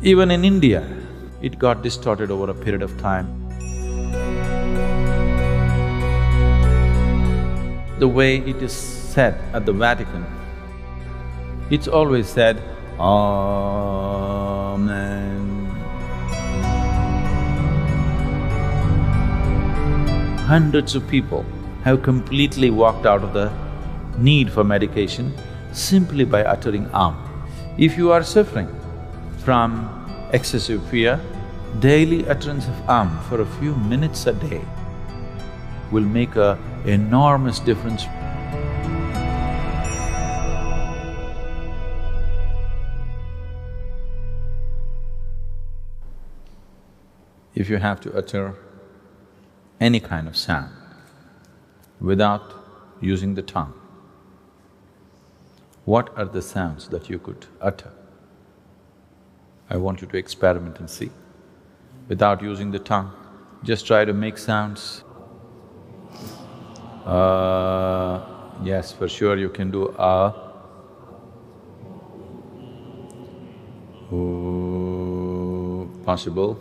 Even in India, it got distorted over a period of time. The way it is said at the Vatican, it's always said, Amen. Hundreds of people have completely walked out of the need for medication simply by uttering If you are suffering from excessive fear, daily utterance of for a few minutes a day will make an enormous difference. If you have to utter any kind of sound without using the tongue, what are the sounds that you could utter? I want you to experiment and see. Without using the tongue, just try to make sounds. Yes, for sure you can do possible.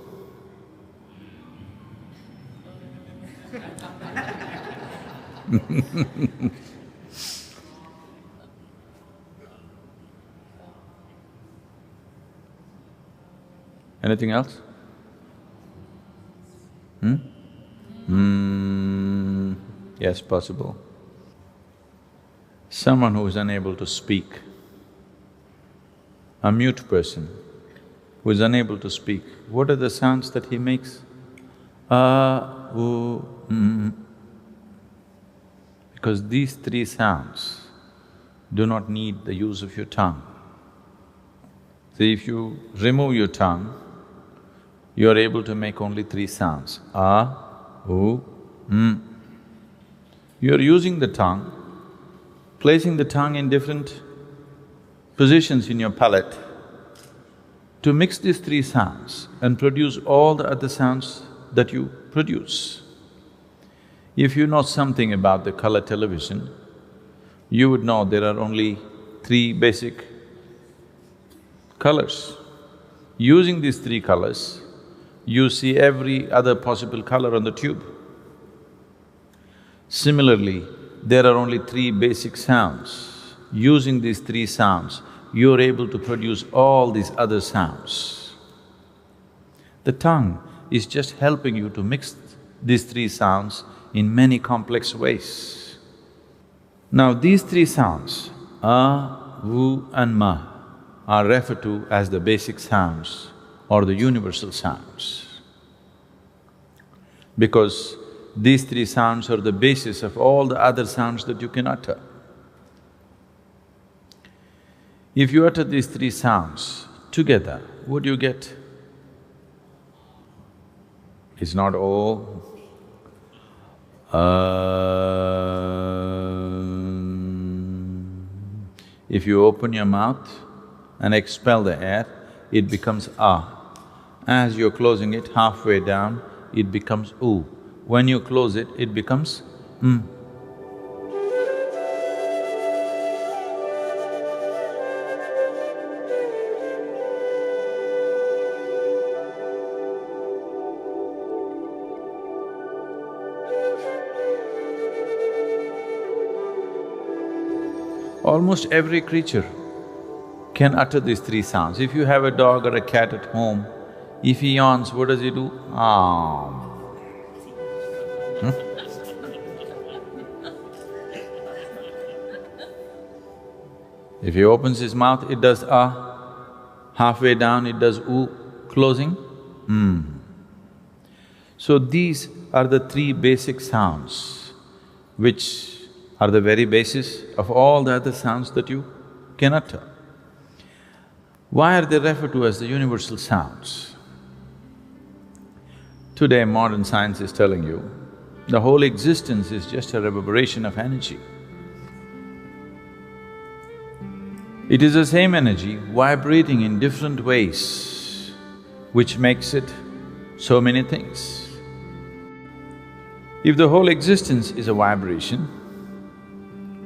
Anything else? Yes, possible. Someone who is unable to speak, a mute person who is unable to speak, what are the sounds that he makes? Because these three sounds do not need the use of your tongue. See, if you remove your tongue, you are able to make only three sounds, You are using the tongue, placing the tongue in different positions in your palate to mix these three sounds and produce all the other sounds that you produce. If you know something about the color television, you would know there are only three basic colors. Using these three colors, you see every other possible color on the tube. Similarly, there are only three basic sounds. Using these three sounds, you're able to produce all these other sounds. The tongue is just helping you to mix these three sounds in many complex ways. Now, these three sounds, and ma, are referred to as the basic sounds or the universal sounds, because these three sounds are the basis of all the other sounds that you can utter. If you utter these three sounds together, what do you get? It's not O. If you open your mouth and expel the air, it becomes As you're closing it halfway down, it becomes U. When you close it, it becomes Almost every creature can utter these three sounds. If you have a dog or a cat at home, if he yawns, what does he do? If he opens his mouth, it does halfway down it does U, closing, So these are the three basic sounds which are the very basis of all the other sounds that you can utter. Why are they referred to as the universal sounds? Today, modern science is telling you, the whole existence is just a reverberation of energy. It is the same energy vibrating in different ways, which makes it so many things. If the whole existence is a vibration,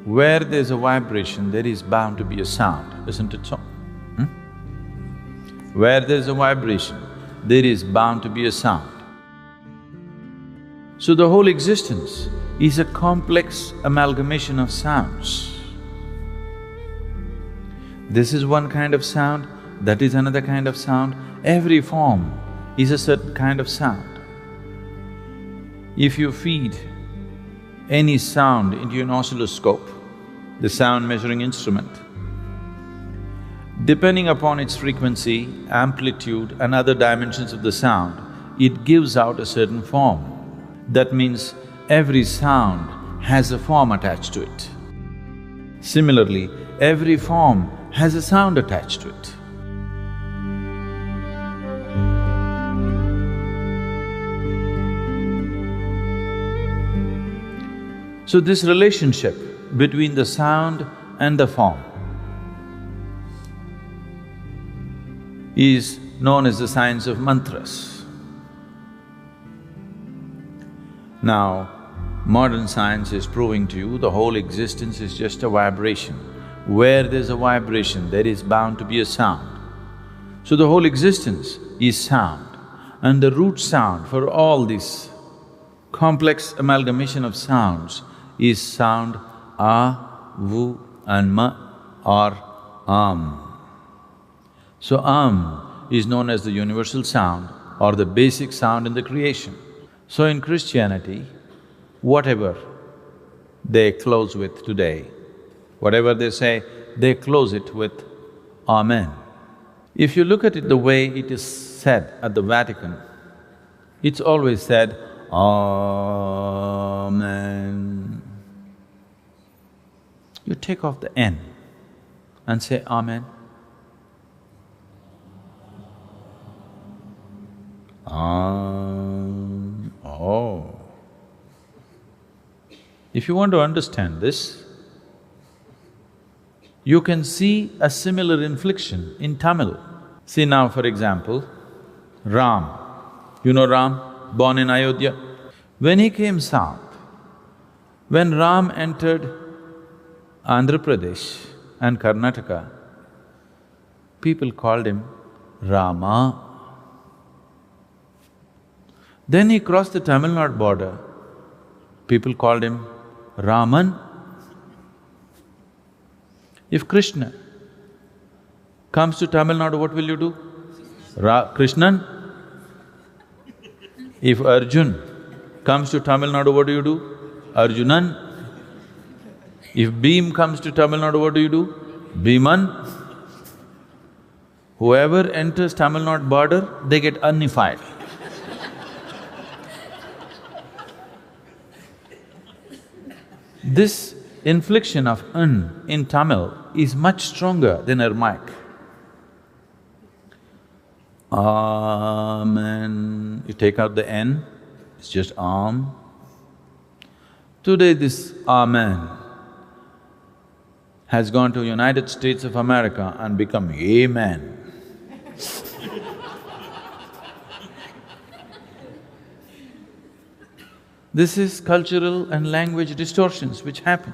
where there's a vibration, there is bound to be a sound, isn't it so? Where there's a vibration, there is bound to be a sound. So the whole existence is a complex amalgamation of sounds. This is one kind of sound, that is another kind of sound. Every form is a certain kind of sound. If you feed any sound into an oscilloscope, the sound measuring instrument, depending upon its frequency, amplitude and other dimensions of the sound, it gives out a certain form. That means every sound has a form attached to it. Similarly, every form has a sound attached to it. So this relationship between the sound and the form is known as the science of mantras. Now, modern science is proving to you the whole existence is just a vibration. Where there's a vibration, there is bound to be a sound. So the whole existence is sound, and the root sound for all this complex amalgamation of sounds is sound A, V and M or So is known as the universal sound or the basic sound in the creation. So in Christianity, whatever they close with today, whatever they say, they close it with Amen. If you look at it the way it is said at the Vatican, it's always said, Amen. You take off the N and say Amen. Oh. If you want to understand this, you can see a similar inflection in Tamil. See now, for example, Ram. You know Ram, born in Ayodhya? When he came south, when Ram entered Andhra Pradesh and Karnataka, people called him Rama. Then he crossed the Tamil Nadu border, people called him Raman. If Krishna comes to Tamil Nadu, what will you do? Krishnan? If Arjun comes to Tamil Nadu, what do you do? Arjunan? If Bhim comes to Tamil Nadu, what do you do? Bhiman? Whoever enters Tamil Nadu border, they get unified. This inflection of N in Tamil is much stronger than Aramaic. Amen. You take out the N, it's just Am. Today this Amen has gone to United States of America and become Amen. This is cultural and language distortions which happen.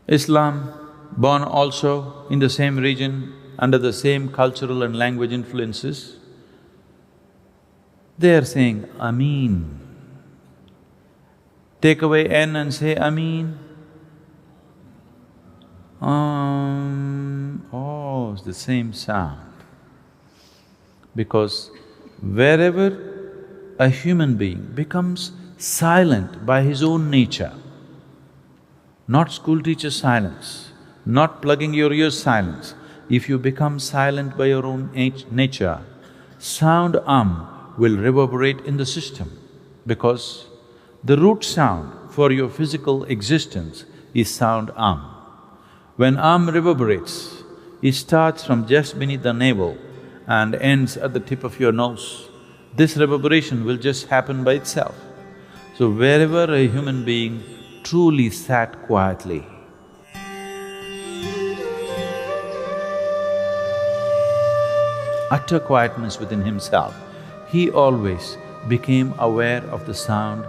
Islam, born also in the same region, under the same cultural and language influences, they are saying Ameen. Take away N and say Ameen. Oh, it's the same sound. Because wherever a human being becomes silent by his own nature, not school teacher silence, not plugging your ears silence, if you become silent by your own nature, sound will reverberate in the system because the root sound for your physical existence is sound When reverberates, it starts from just beneath the navel and ends at the tip of your nose. This reverberation will just happen by itself. So wherever a human being truly sat quietly, utter quietness within himself, he always became aware of the sound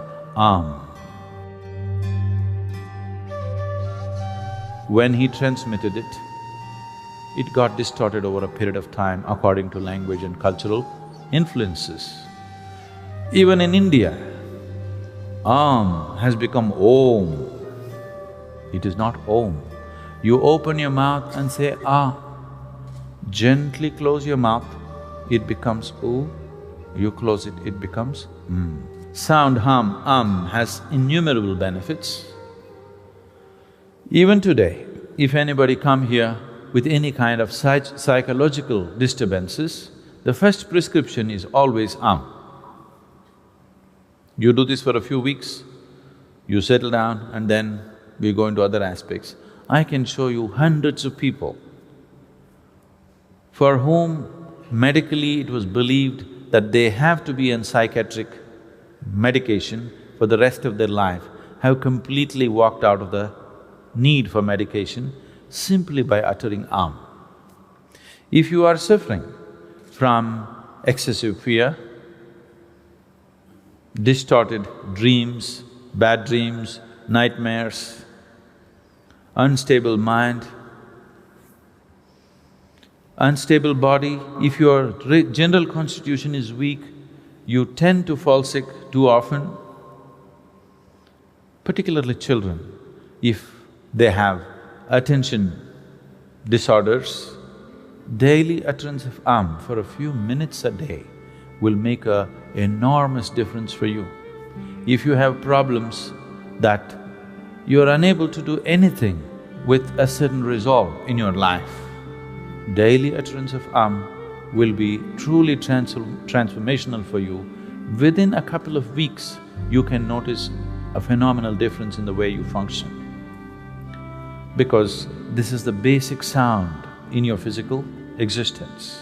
When he transmitted it, it got distorted over a period of time according to language and cultural influences. Even in India, has become Om. It is not Om. You open your mouth and say Ah. Gently close your mouth, it becomes Oo. You close it, it becomes Sound has innumerable benefits. Even today, if anybody come here with any kind of psychological disturbances, the first prescription is always You do this for a few weeks, you settle down and then we go into other aspects. I can show you hundreds of people for whom medically it was believed that they have to be on psychiatric medication for the rest of their life, have completely walked out of the need for medication simply by uttering If you are suffering from excessive fear, distorted dreams, bad dreams, nightmares, unstable mind, unstable body, if your general constitution is weak, you tend to fall sick too often, particularly children, if they have attention disorders, daily utterance of for a few minutes a day will make an enormous difference for you. If you have problems that you are unable to do anything with a certain resolve in your life, daily utterance of will be truly transformational for you. Within a couple of weeks, you can notice a phenomenal difference in the way you function. Because this is the basic sound in your physical existence.